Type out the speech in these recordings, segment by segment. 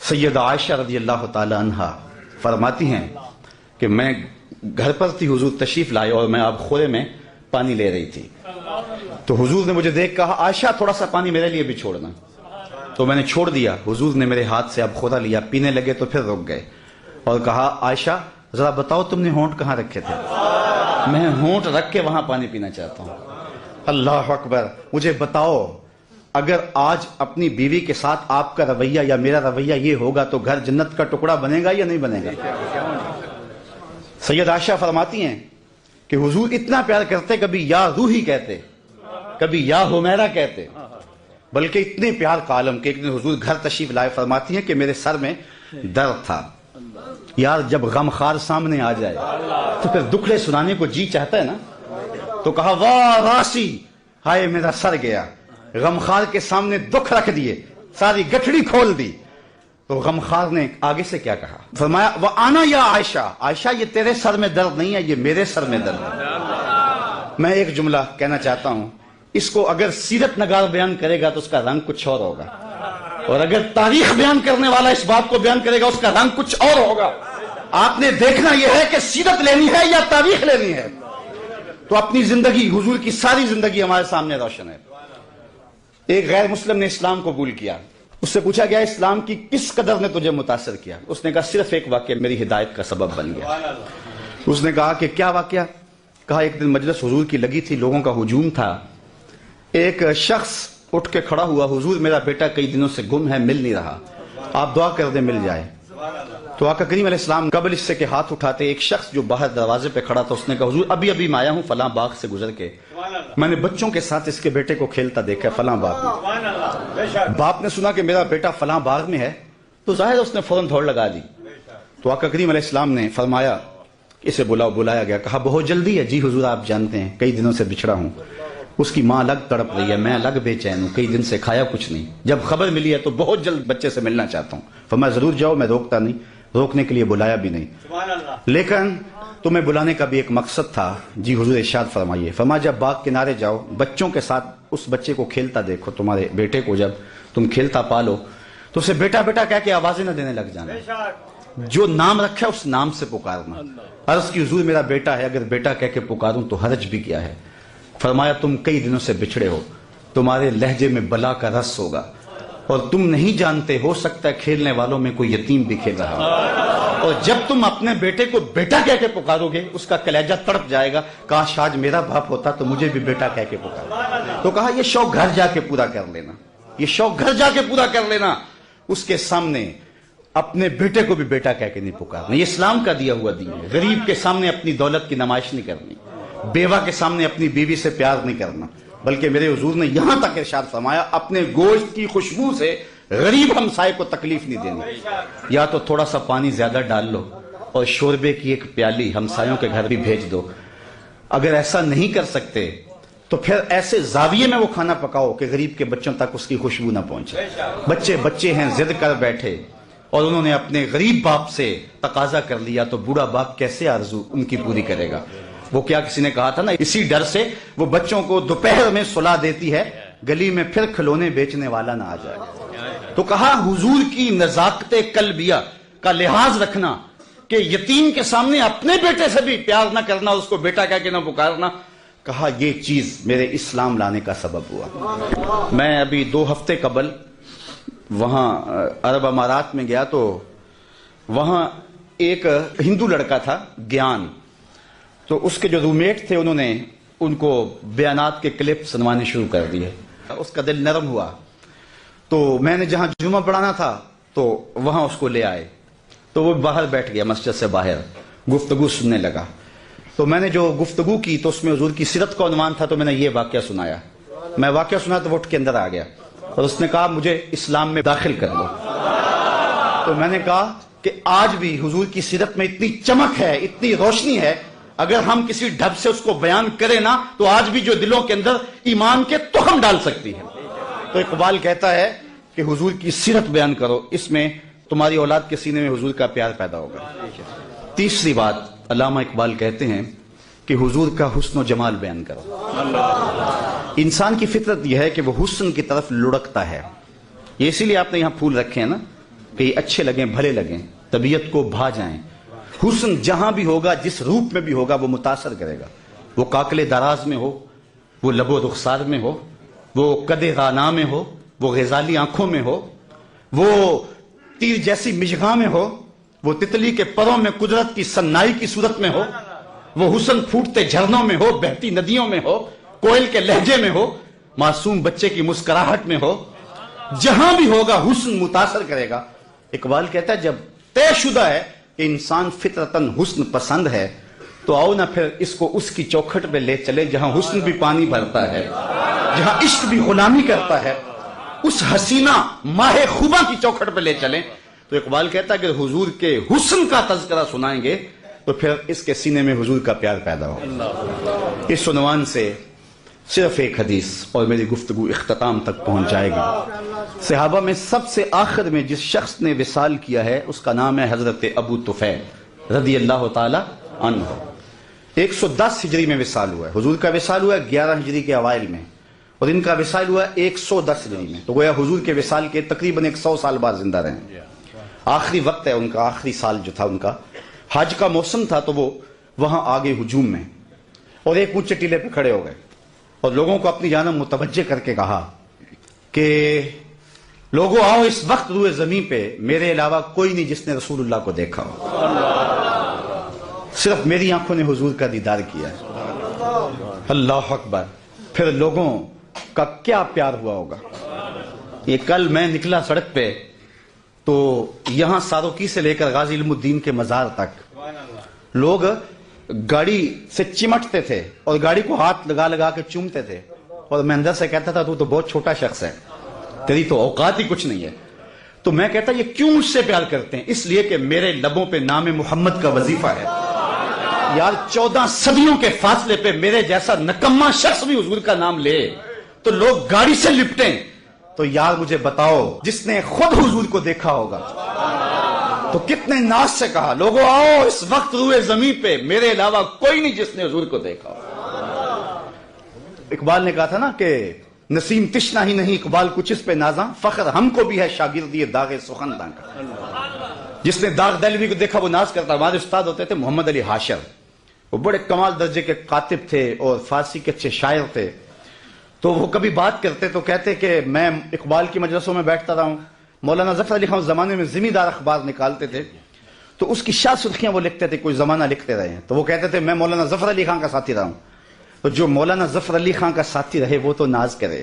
سیدہ عائشہ رضی اللہ تعالی عنہا فرماتی ہیں کہ میں گھر پر تھی، حضور تشریف لائے اور میں آب خورے میں پانی لے رہی تھی، تو حضور نے مجھے دیکھ کہا عائشہ تھوڑا سا پانی میرے لیے بھی چھوڑنا، تو میں نے چھوڑ دیا۔ حضور نے میرے ہاتھ سے آب خورا لیا، پینے لگے تو پھر رک گئے اور کہا عائشہ ذرا بتاؤ تم نے ہونٹ کہاں رکھے تھے؟ میں ہونٹ رکھ کے وہاں پانی پینا چاہتا ہوں۔ اللہ اکبر، مجھے بتاؤ اگر آج اپنی بیوی کے ساتھ آپ کا رویہ یا میرا رویہ یہ ہوگا تو گھر جنت کا ٹکڑا بنے گا یا نہیں بنے گا؟ سید عائشہ فرماتی ہیں کہ حضور اتنا پیار کرتے، کبھی یا روحی کہتے، کبھی یا حمیرہ کہتے، بلکہ اتنے پیار کا عالم کہ ایک دن حضور گھر تشریف لائے، فرماتی ہیں کہ میرے سر میں درد تھا۔ یار جب غم خار سامنے آ جائے تو پھر دکھڑے سنانے کو جی چاہتا ہے نا، تو کہا واہ راسی، ہائے میرا سر گیا، غمخار کے سامنے دکھ رکھ دیے، ساری گٹھڑی کھول دی۔ تو غمخار نے آگے سے کیا کہا؟ فرمایا وَأَنَا یا عائشہ، عائشہ یہ تیرے سر میں درد نہیں ہے، یہ میرے سر میں درد ہے۔ میں ایک جملہ کہنا چاہتا ہوں، اس کو اگر سیرت نگار بیان کرے گا تو اس کا رنگ کچھ اور ہوگا، اور اگر تاریخ بیان کرنے والا اس بات کو بیان کرے گا اس کا رنگ کچھ اور ہوگا۔ آپ نے دیکھنا یہ ہے کہ سیرت لینی ہے یا تاریخ لینی ہے۔ تو اپنی زندگی، حضور کی ساری زندگی ہمارے سامنے روشن ہے۔ ایک غیر مسلم نے اسلام قبول کیا، اس سے پوچھا گیا اسلام کی کس قدر نے تجھے متاثر کیا؟ اس نے کہا صرف ایک واقعہ میری ہدایت کا سبب بن گیا۔ اس نے کہا کہ کیا واقعہ؟ کہا ایک دن مجلس حضور کی لگی تھی، لوگوں کا ہجوم تھا، ایک شخص اٹھ کے کھڑا ہوا، حضور میرا بیٹا کئی دنوں سے گم ہے، مل نہیں رہا، آپ دعا کر دیں مل جائے۔ تو آقا کریم علیہ السلام قبل اس سے کہ ہاتھ اٹھاتے، ایک شخص جو باہر دروازے پہ کھڑا تھا اس نے کہا حضور ابھی ابھی میں آیا ہوں فلاں باغ سے گزر کے، میں نے بچوں کے ساتھ اس کے بیٹے کو کھیلتا دیکھا فلاں باغ میں۔ باپ نے سنا کہ میرا بیٹا فلاں باغ میں ہے تو ظاہر اس نے فوراً دوڑ لگا دی۔ تو آقا کریم علیہ السلام نے فرمایا اسے بلایا گیا، کہا بہت جلدی ہے؟ جی حضور آپ جانتے ہیں کئی دنوں سے بچھڑا ہوں، اس کی ماں الگ تڑپ رہی ہے، میں الگ بے چین ہوں، کئی دن سے کھایا کچھ نہیں، جب خبر ملی ہے تو بہت جلد بچے سے ملنا چاہتا ہوں۔ فرمایا ضرور جاؤ، میں روکتا نہیں، روکنے کے لیے بلایا بھی نہیں، لیکن تمہیں بلانے کا بھی ایک مقصد تھا۔ جی حضور ارشاد فرمائیے۔ فرمایا جب باغ کنارے جاؤ، بچوں کے ساتھ اس بچے کو کھیلتا دیکھو، تمہارے بیٹے کو جب تم کھیلتا پالو تو اسے بیٹا بیٹا کہہ کے آوازیں نہ دینے لگ جانا، جو نام رکھا اس نام سے پکارنا۔ عرض کی حضور میرا بیٹا ہے، اگر بیٹا کہہ کے پکاروں تو حرج بھی کیا ہے؟ فرمایا تم کئی دنوں سے بچھڑے ہو، تمہارے لہجے میں بلا کا رس ہوگا اور تم نہیں جانتے، ہو سکتا ہے کھیلنے والوں میں کوئی یتیم بھی کھیل رہا ہو، اور جب تم اپنے بیٹے کو بیٹا کہہ کے پکارو گے اس کا کلیجہ تڑپ جائے گا، کاش آج میرا باپ ہوتا تو مجھے بھی بیٹا کہہ کے پکارا۔ تو کہا یہ شوق گھر جا کے پورا کر لینا، یہ شوق گھر جا کے پورا کر لینا، اس کے سامنے اپنے بیٹے کو بھی بیٹا کہہ کے نہیں پکارنا۔ یہ اسلام کا دیا ہوا دین ہے۔ غریب کے سامنے اپنی دولت کی نمائش نہیں کرنی، بیوہ کے سامنے اپنی بیوی سے پیار نہیں کرنا، بلکہ میرے حضور نے یہاں تک ارشاد فرمایا اپنے گوشت کی خوشبو سے غریب ہمسائے کو تکلیف نہیں دینی۔ یا تو تھوڑا سا پانی زیادہ ڈال لو اور شوربے کی ایک پیالی ہمسایوں کے گھر بھی بھیج دو۔ اگر ایسا نہیں کر سکتے تو پھر ایسے زاویے میں وہ کھانا پکاؤ کہ غریب کے بچوں تک اس کی خوشبو نہ پہنچے۔ بچے ہیں ضد کر بیٹھے اور انہوں نے اپنے غریب باپ سے تقاضا کر لیا تو بوڑھا باپ کیسے آرزو ان کی پوری کرے گا؟ وہ کیا کسی نے کہا تھا نا، اسی ڈر سے وہ بچوں کو دوپہر میں سلا دیتی ہے گلی میں پھر کھلونے بیچنے والا نہ آ جائے۔ تو کہا حضور کی نزاکت قلبیہ کا لحاظ رکھنا کہ یتیم کے سامنے اپنے بیٹے سے بھی پیار نہ کرنا، اس کو بیٹا کہہ کے نہ پکارنا، کہا یہ چیز میرے اسلام لانے کا سبب ہوا۔ میں ابھی 2 ہفتے قبل وہاں عرب امارات میں گیا تو وہاں ایک ہندو لڑکا تھا گیان، تو اس کے جو رومیٹ تھے انہوں نے ان کو بیانات کے کلپ سنوانے شروع کر دیے۔ اس کا دل نرم ہوا تو میں نے جہاں جمعہ پڑھانا تھا تو وہاں اس کو لے آئے، تو وہ باہر بیٹھ گیا مسجد سے باہر، گفتگو سننے لگا۔ تو میں نے جو گفتگو کی تو اس میں حضور کی سیرت کا عنوان تھا، تو میں نے یہ واقعہ سنایا۔ میں واقعہ سنا تو وہ اٹھ کے اندر آ گیا اور اس نے کہا مجھے اسلام میں داخل کر دو۔ تو میں نے کہا کہ آج بھی حضور کی سیرت میں اتنی چمک ہے، اتنی روشنی ہے، اگر ہم کسی ڈھب سے اس کو بیان کریں نا تو آج بھی جو دلوں کے اندر ایمان کے تخم ڈال سکتی ہے۔ تو اقبال کہتا ہے کہ حضور کی سیرت بیان کرو، اس میں تمہاری اولاد کے سینے میں حضور کا پیار پیدا ہوگا۔ تیسری بات علامہ اقبال کہتے ہیں کہ حضور کا حسن و جمال بیان کرو۔ انسان کی فطرت یہ ہے کہ وہ حسن کی طرف لڑکتا ہے، یہ اسی لیے آپ نے یہاں پھول رکھے ہیں نا، کہ یہ اچھے لگیں بھلے لگیں، طبیعت کو بھا جائیں۔ حسن جہاں بھی ہوگا، جس روپ میں بھی ہوگا، وہ متاثر کرے گا، وہ کاکل دراز میں ہو، وہ لب و رخسار میں ہو، وہ قد رانا میں ہو، وہ غزالی آنکھوں میں ہو، وہ تیر جیسی مشغاں میں ہو، وہ تتلی کے پروں میں قدرت کی سنائی کی صورت میں ہو، وہ حسن پھوٹتے جھرنوں میں ہو، بہتی ندیوں میں ہو، کوئل کے لہجے میں ہو، معصوم بچے کی مسکراہٹ میں ہو، جہاں بھی ہوگا حسن متاثر کرے گا۔ اقبال کہتا ہے جب طے شدہ ہے کہ انسان فطرتاً حسن پسند ہے تو آؤ نہ پھر اس کو اس کی چوکھٹ پہ لے چلے جہاں حسن بھی پانی بھرتا ہے، جہاں عشق بھی غلامی کرتا ہے، اس حسینہ ماہ خوباں کی چوکھٹ پہ لے چلیں۔ تو اقبال کہتا ہے کہ حضور کے حسن کا تذکرہ سنائیں گے تو پھر اس کے سینے میں حضور کا پیار پیدا ہو۔ اس عنوان سے صرف ایک حدیث اور میری گفتگو اختتام تک پہنچ جائے گی۔ صحابہ میں سب سے آخر میں جس شخص نے وصال کیا ہے اس کا نام ہے حضرت ابو طفیل رضی اللہ تعالی عنہ۔ 110 ہجری میں وصال ہوا ہے، حضور کا وصال ہوا ہے 11 ہجری کے اوائل میں، اور ان کا وصال ہوا ہے 110 ہجری میں، تو گویا حضور کے وصال کے تقریباً 100 سال بعد زندہ رہے۔ آخری وقت ہے ان کا، آخری سال جو تھا ان کا، حج کا موسم تھا، تو وہ وہاں آگے ہجوم میں، اور ایک اونچے ٹیلے پہ کھڑے ہو گئے اور لوگوں کو اپنی جانب متوجہ کر کے کہا کہ لوگوں آؤ، اس وقت روئے زمین پہ میرے علاوہ کوئی نہیں جس نے رسول اللہ کو دیکھا ہو، صرف میری آنکھوں نے حضور کا دیدار کیا ہے۔ اللہ اکبر! پھر لوگوں کا کیا پیار ہوا ہوگا۔ یہ کل میں نکلا سڑک پہ تو یہاں ساروکی سے لے کر غازی علم الدین کے مزار تک لوگ گاڑی سے چمٹتے تھے اور گاڑی کو ہاتھ لگا لگا کے چومتے تھے، اور میں اندر سے کہتا تھا تو بہت چھوٹا شخص ہے، تیری تو اوقات ہی کچھ نہیں ہے۔ تو میں کہتا یہ کیوں مجھ سے پیار کرتے ہیں؟ اس لیے کہ میرے لبوں پہ نام محمد کا وظیفہ ہے۔ یار 14 صدیوں کے فاصلے پہ میرے جیسا نکما شخص بھی حضور کا نام لے تو لوگ گاڑی سے لپٹیں، تو یار مجھے بتاؤ جس نے خود حضور کو دیکھا ہوگا تو کتنے ناز سے کہا لوگوں آؤ، اس وقت روئے زمین پہ میرے علاوہ کوئی نہیں جس نے حضور کو دیکھا ہو۔ اقبال نے کہا تھا نا کہ نسیم تشنا ہی نہیں اقبال کچھ اس پہ نازاں، فخر ہم کو بھی ہے شاگردی داغ سخنداں کا۔ جس نے داغ دہلوی کو دیکھا وہ ناز کرتا۔ ہمارے استاد ہوتے تھے محمد علی حاشر، وہ بڑے کمال درجے کے کاتب تھے اور فارسی کے اچھے شاعر تھے، تو وہ کبھی بات کرتے تو کہتے کہ میں اقبال کی مجلسوں میں بیٹھتا رہا ہوں، مولانا ظفر علی خان اس زمانے میں زمیندار اخبار نکالتے تھے تو اس کی شاہ سرخیاں وہ لکھتے تھے، کوئی زمانہ لکھتے رہے ہیں، تو وہ کہتے تھے میں مولانا ظفر علی خان کا ساتھی رہا ہوں۔ تو جو مولانا ظفر علی خان کا ساتھی رہے وہ تو ناز کرے،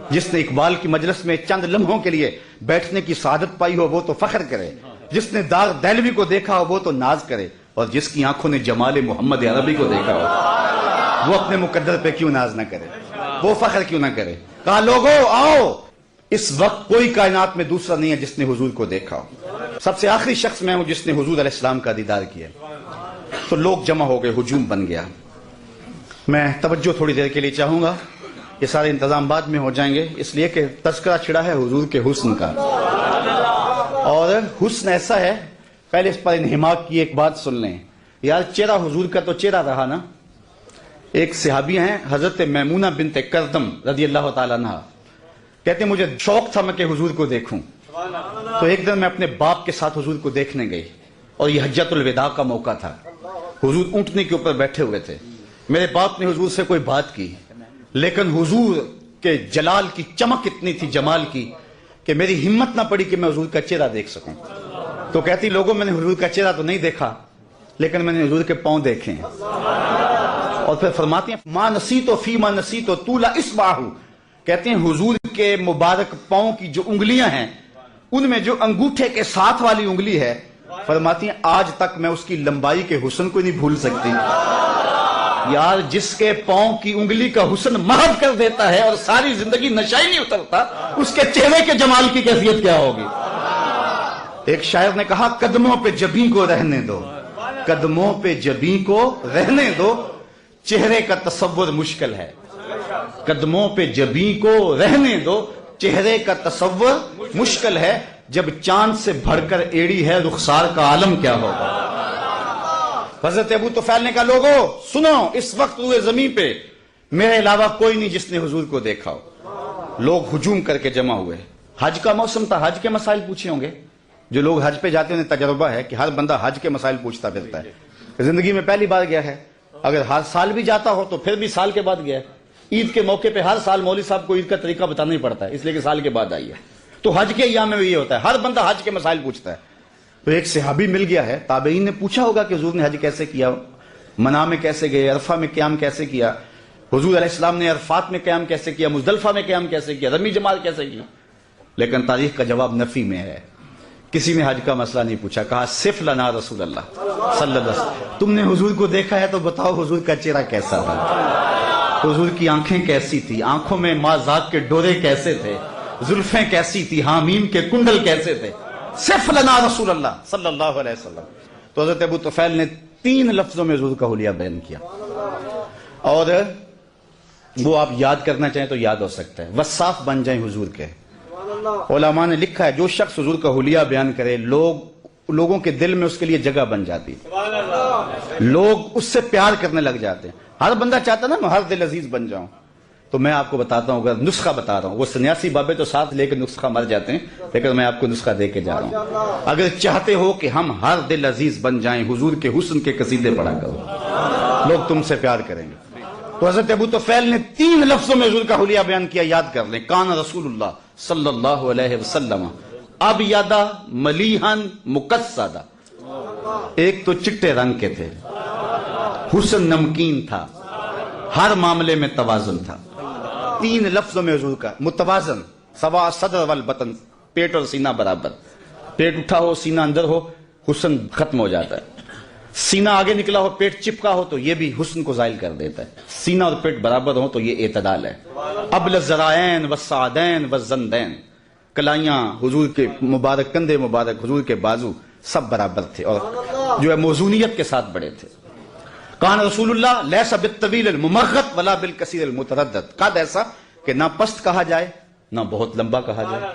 جس نے اقبال کی مجلس میں چند لمحوں کے لیے بیٹھنے کی سعادت پائی ہو وہ تو فخر کرے، جس نے داغ دہلوی کو دیکھا ہو وہ تو ناز کرے، اور جس کی آنکھوں نے جمال محمد عربی کو دیکھا ہو وہ اپنے مقدر پہ کیوں ناز نہ کرے، وہ فخر کیوں نہ کرے۔ کہا لوگوں آؤ، اس وقت کوئی کائنات میں دوسرا نہیں ہے جس نے حضور کو دیکھا ہو، سب سے آخری شخص میں ہوں جس نے حضور علیہ السلام کا دیدار کیا۔ تو لوگ جمع ہو گئے، ہجوم بن گیا۔ میں توجہ تھوڑی دیر کے لیے چاہوں گا، یہ سارے انتظام بعد میں ہو جائیں گے، اس لیے کہ تذکرہ چھڑا ہے حضور کے حسن کا، اور حسن ایسا ہے، پہلے اس پر انہماک کی ایک بات سن لیں یار، چہرہ حضور کا تو چہرہ رہا نا۔ ایک صحابی ہیں حضرت میمونہ بنت کردم رضی اللہ تعالیٰ عنہ، کہتے ہیں مجھے شوق تھا میں کہ حضور کو دیکھوں، تو ایک دن میں اپنے باپ کے ساتھ حضور کو دیکھنے گئی، اور یہ حجۃ الوداع کا موقع تھا، حضور اونٹنے کے اوپر بیٹھے ہوئے تھے، میرے باپ نے حضور سے کوئی بات کی، لیکن حضور کے جلال کی چمک اتنی تھی، جمال کی، کہ میری ہمت نہ پڑی کہ میں حضور کا چہرہ دیکھ سکوں۔ تو کہتی لوگوں میں نے حضور کا چہرہ تو نہیں دیکھا لیکن میں نے حضور کے پاؤں دیکھے ہیں، اور پھر فرماتی ہیں ما نسیتو فی ما نسیتو طول اصبعہ، کہتے ہیں حضور کے مبارک پاؤں کی جو انگلیاں ہیں ان میں جو انگوٹھے کے ساتھ والی انگلی ہے، فرماتی ہیں آج تک میں اس کی لمبائی کے حسن کو نہیں بھول سکتی۔ یار جس کے پاؤں کی انگلی کا حسن محو کر دیتا ہے اور ساری زندگی نشہ ہی نہیں اترتا، اس کے چہرے کے جمال کی کیفیت کیا ہوگی۔ ایک شاعر نے کہا قدموں پہ جبیں کو رہنے دو، قدموں پہ جبیں کو رہنے دو، چہرے کا تصور مشکل ہے، قدموں پہ جبیں کو رہنے دو، چہرے کا تصور مشکل ہے، جب چاند سے بڑھ کر ایڑی ہے رخسار کا عالم کیا ہوگا۔ حضرت ابو طفیل نے کہا لوگوں سنو، اس وقت روئے زمین پہ میرے علاوہ کوئی نہیں جس نے حضور کو دیکھا ہو۔ لوگ ہجوم کر کے جمع ہوئے، حج کا موسم تھا، حج کے مسائل پوچھے ہوں گے، جو لوگ حج پہ جاتے ہیں انہیں تجربہ ہے کہ ہر بندہ حج کے مسائل پوچھتا پھرتا ہے. زندگی میں پہلی بار گیا ہے, اگر ہر سال بھی جاتا ہو تو پھر بھی سال کے بعد گیا ہے. عید کے موقع پہ ہر سال مولوی صاحب کو عید کا طریقہ بتانا ہی پڑتا ہے, اس لیے کہ سال کے بعد آئی ہے. تو حج کے ایام میں بھی یہ ہوتا ہے, ہر بندہ حج کے مسائل پوچھتا ہے. تو ایک صحابی مل گیا ہے, تابعین نے پوچھا ہوگا کہ حضور نے حج کیسے کیا, منا میں کیسے گئے, عرفہ میں قیام کیسے کیا, حضور علیہ السلام نے عرفات میں قیام کیسے کیا, مزدلفہ میں قیام کیسے کیا, رمی جماعت کیسے کی. لیکن تاریخ کا جواب نفی میں ہے. کسی نے حج کا مسئلہ نہیں پوچھا, کہا صف لنا رسول اللہ صلی اللہ علیہ وسلم, تم نے حضور کو دیکھا ہے تو بتاؤ حضور کا چہرہ کیسا تھا, حضور کی آنکھیں کیسی تھی, آنکھوں میں ماں ذات کے ڈورے کیسے تھے, زلفیں کیسی تھی, حامیم کے کنڈل کیسے تھے. صف لنا رسول اللہ صلی اللہ علیہ وسلم. تو حضرت ابو طفیل نے 3 لفظوں میں حضور کا حلیہ بیان کیا, اور وہ آپ یاد کرنا چاہیں تو یاد ہو سکتا ہے. وصاف بن جائیں حضور کے. علماء نے لکھا ہے جو شخص حضور کا حلیہ بیان کرے لوگوں کے دل میں اس کے لیے جگہ بن جاتی, لوگ اس سے پیار کرنے لگ جاتے ہیں. ہر بندہ چاہتا نا میں ہر دل عزیز بن جاؤں. تو میں آپ کو بتاتا ہوں, اگر نسخہ بتا رہا ہوں, وہ سنیاسی بابے تو ساتھ لے کے نسخہ مر جاتے ہیں, لیکن میں آپ کو نسخہ دے کے جا رہا ہوں. اگر چاہتے ہو کہ ہم ہر دل عزیز بن جائیں, حضور کے حسن کے قصیدے پڑھا کرو, لوگ تم سے پیار کریں گے. تو حضرت ابو طفیل نے 3 لفظوں میں حضور کا حلیہ بیان کیا, یاد کر لیں. کان رسول اللہ صلی اللہ علیہ وسلم ابیض ملیحا مقصدا, ایک تو چٹے رنگ کے تھے, حسن نمکین تھا, ہر معاملے میں توازن تھا. 3 لفظوں میں حضور کا متوازن. سوا صدر والبطن, پیٹ اور سینہ برابر, پیٹ اٹھا ہو سینہ اندر ہو حسن ختم ہو جاتا ہے, سینہ آگے نکلا ہو پیٹ چپکا ہو تو یہ بھی حسن کو زائل کر دیتا ہے. سینہ اور پیٹ برابر ہو تو یہ اعتدال ہے. ابل الذرائین والسعدین والزندین, کلائیاں حضور کے مبارک, کندھے مبارک, حضور کے بازو سب برابر تھے اور جو ہے موزونیت کے ساتھ بڑے تھے. کان رسول اللہ لیس بالطویل الممغط ولا بالکثیر المتردد, قد ایسا کہ نہ پست کہا جائے نہ بہت لمبا کہا جائے.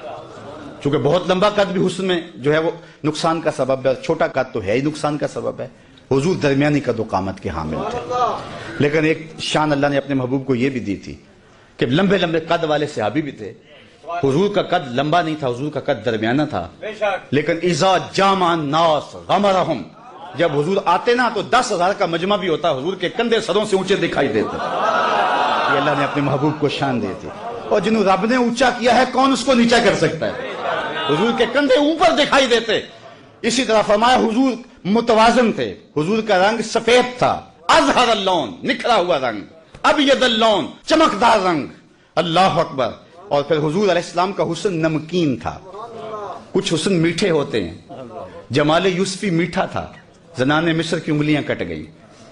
چونکہ بہت لمبا قد بھی حسن میں جو ہے وہ نقصان کا سبب ہے, چھوٹا قد تو ہے ہی نقصان کا سبب ہے. حضور درمیانی قد و قامت کے حامل تھے. لیکن ایک شان اللہ نے اپنے محبوب کو یہ بھی دی تھی کہ لمبے لمبے قد والے صحابی بھی تھے. حضور کا قد لمبا نہیں تھا, حضور کا قد درمیانہ تھا. لیکن اذا جامع الناس غمرهم, جب حضور آتے نا تو 10,000 کا مجمع بھی ہوتا, حضور کے کندھے سروں سے اونچے دکھائی دیتے. یہ اللہ نے اپنے محبوب کو شان دی تھی. اور جنہوں رب نے اونچا کیا ہے کون اس کو نیچا کر سکتا ہے. حضور کے کندھے اوپر دکھائی دیتے. اسی طرح فرمایا حضور متوازن تھے. حضور کا رنگ سفید تھا, اظہر اللون, نکھرا ہوا رنگ, ابیض اللون, چمکدار رنگ. اللہ اکبر. اور پھر حضور علیہ السلام کا حسن نمکین تھا. کچھ حسن میٹھے ہوتے ہیں, جمال یوسفی میٹھا تھا, زنان مصر کی انگلیاں کٹ گئی.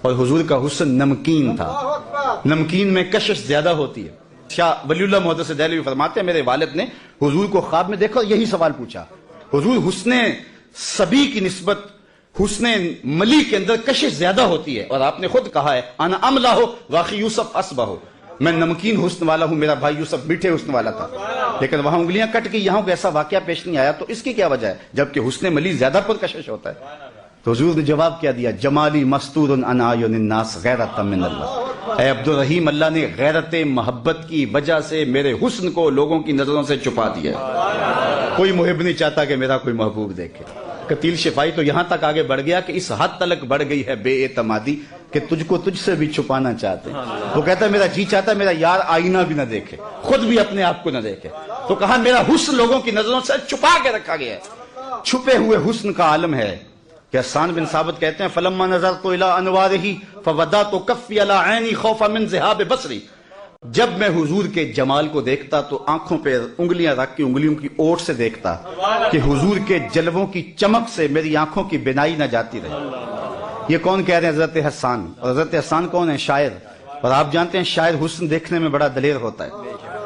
اور حضور کا حسن نمکین تھا. نمکین میں کشش زیادہ ہوتی ہے. شاہ ولی اللہ محدث دہلوی فرماتے ہیں میرے والد نے حضور کو خواب میں دیکھا اور یہی سوال پوچھا. حضور حسن سبی کی نسبت حسن ملی کے اندر کشش زیادہ ہوتی ہے, اور آپ نے خود کہا ہے انا املا ہو واقعی یوسف اسبہ ہو, میں نمکین حسن والا ہوں, میرا بھائی یوسف میٹھے حسن والا تھا. لیکن وہاں انگلیاں کٹ گئی, یہاں کو ایسا واقعہ پیش نہیں آیا. تو اس کی کیا وجہ ہے جبکہ حسن ملی زیادہ پرکشش ہوتا ہے؟ تو حضور نے جواب کیا دیا, جمالی مستور عن اعین الناس غیرۃ من اللہ. اے عبد الرحیم, اللہ نے غیرت محبت کی وجہ سے میرے حسن کو لوگوں کی نظروں سے چھپا دیا. کوئی محب نہیں چاہتا کہ میرا کوئی محبوب دیکھے. قتیل شفائی تو یہاں تک آگے بڑھ گیا کہ اس حد تلک بڑھ گئی ہے بے اعتمادی کہ تجھ کو تجھ سے بھی چھپانا چاہتے ہیں. وہ کہتا ہے میرا جی چاہتا ہے میرا یار آئینہ بھی نہ دیکھے, خود بھی اپنے آپ کو نہ دیکھے. تو کہا میرا حسن لوگوں کی نظروں سے چھپا کے رکھا گیا ہے. چھپے ہوئے حسن کا عالم ہے کہ حسان بن ثابت کہتے ہیں فلما نظرت الى انوارہ فودعت کفی علی عینی خوفا من ذہاب بصری, جب میں حضور کے جمال کو دیکھتا تو آنکھوں پہ انگلیاں رکھ کے انگلیوں کی اوٹ سے دیکھتا کہ حضور کے جلووں کی چمک سے میری آنکھوں کی بینائی نہ جاتی رہے. یہ کون کہہ رہے ہیں؟ حضرت حسان. اور حضرت حسان کون ہے؟ شاعر. اور آپ جانتے ہیں شاعر حسن دیکھنے میں بڑا دلیر ہوتا ہے,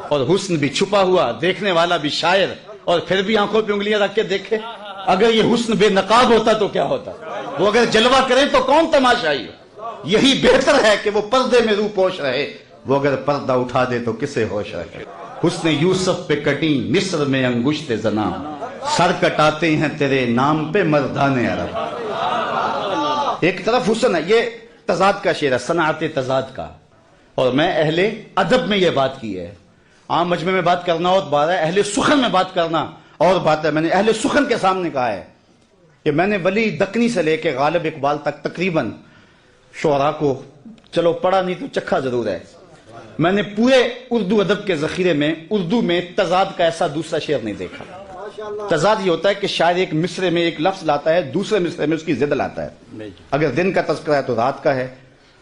اور حسن بھی چھپا ہوا, دیکھنے والا بھی شاعر, اور پھر بھی آنکھوں پہ انگلیاں رکھ کے دیکھے. اگر یہ حسن بے نقاب ہوتا تو کیا ہوتا؟ وہ اگر جلوہ کریں تو کون تماشائی ہو. یہی بہتر ہے کہ وہ پردے میں روح پوش رہے, وہ اگر پردہ اٹھا دے تو کسے ہوش رکھے. حسن یوسف پہ کٹی مصر میں انگشت زنا, سر کٹاتے ہیں تیرے نام پہ مردان عرب. ایک طرف حسن ہے, یہ تضاد کا شعر ہے, صنعت تضاد کا. اور میں اہل ادب میں یہ بات کی ہے. عام مجمع میں بات کرنا اور بارہ اہل سخن میں بات کرنا اور بات ہے، میں نے اہل سخن کے سامنے کہا ہے کہ میں نے ولی دکنی سے لے کے غالب اقبال تک تقریباً شعراء کو چلو پڑھا نہیں تو چکھا ضرور ہے، میں نے پورے اردو ادب کے ذخیرے میں اردو میں تضاد کا ایسا دوسرا شعر نہیں دیکھا۔ تضاد یہ ہوتا ہے کہ شاعر ایک مصرے میں ایک لفظ لاتا ہے، دوسرے مصرے میں اس کی ضد لاتا ہے۔ اگر دن کا تذکرہ ہے تو رات کا ہے،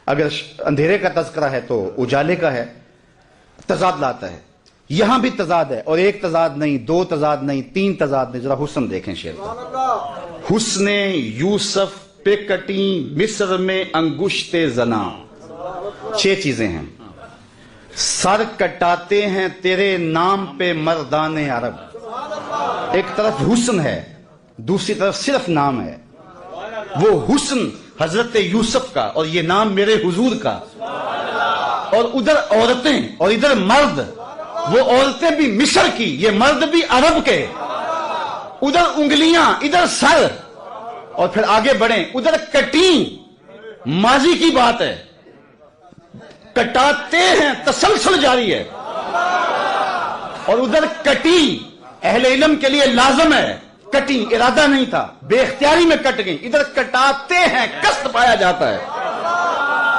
اگر اندھیرے کا تذکرہ ہے تو اجالے کا ہے، تضاد لاتا ہے۔ یہاں بھی تضاد ہے، اور ایک تضاد نہیں، دو تضاد نہیں، تین تضاد نہیں۔ ذرا حسن دیکھیں شعر کا، حسن یوسف پہ کٹی مصر میں انگشت زنا، 6 چیزیں ہیں۔ سر کٹاتے ہیں تیرے نام پہ مردان عرب، ایک طرف حسن ہے، دوسری طرف صرف نام ہے۔ وہ حسن حضرت یوسف کا اور یہ نام میرے حضور کا، اور ادھر عورتیں اور ادھر مرد، وہ عورتیں بھی مصر کی، یہ مرد بھی عرب کے، ادھر انگلیاں ادھر سر، اور پھر آگے بڑھیں، ادھر کٹیں ماضی کی بات ہے، کٹاتے ہیں تسلسل جاری ہے، اور ادھر کٹی اہل علم کے لیے لازم ہے، کٹی ارادہ نہیں تھا، بے اختیاری میں کٹ گئی، ادھر کٹاتے ہیں قصد پایا جاتا ہے۔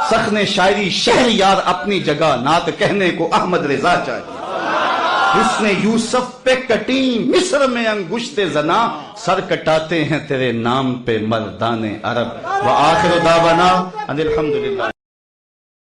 سخن شاعری شہر یار اپنی جگہ، نعت کہنے کو احمد رضا چاہیے۔ حسن یوسف پہ کٹی مصر میں انگشت زنا، سر کٹاتے ہیں تیرے نام پہ مردان عرب۔ وآخر دعوانا ان الحمدللہ۔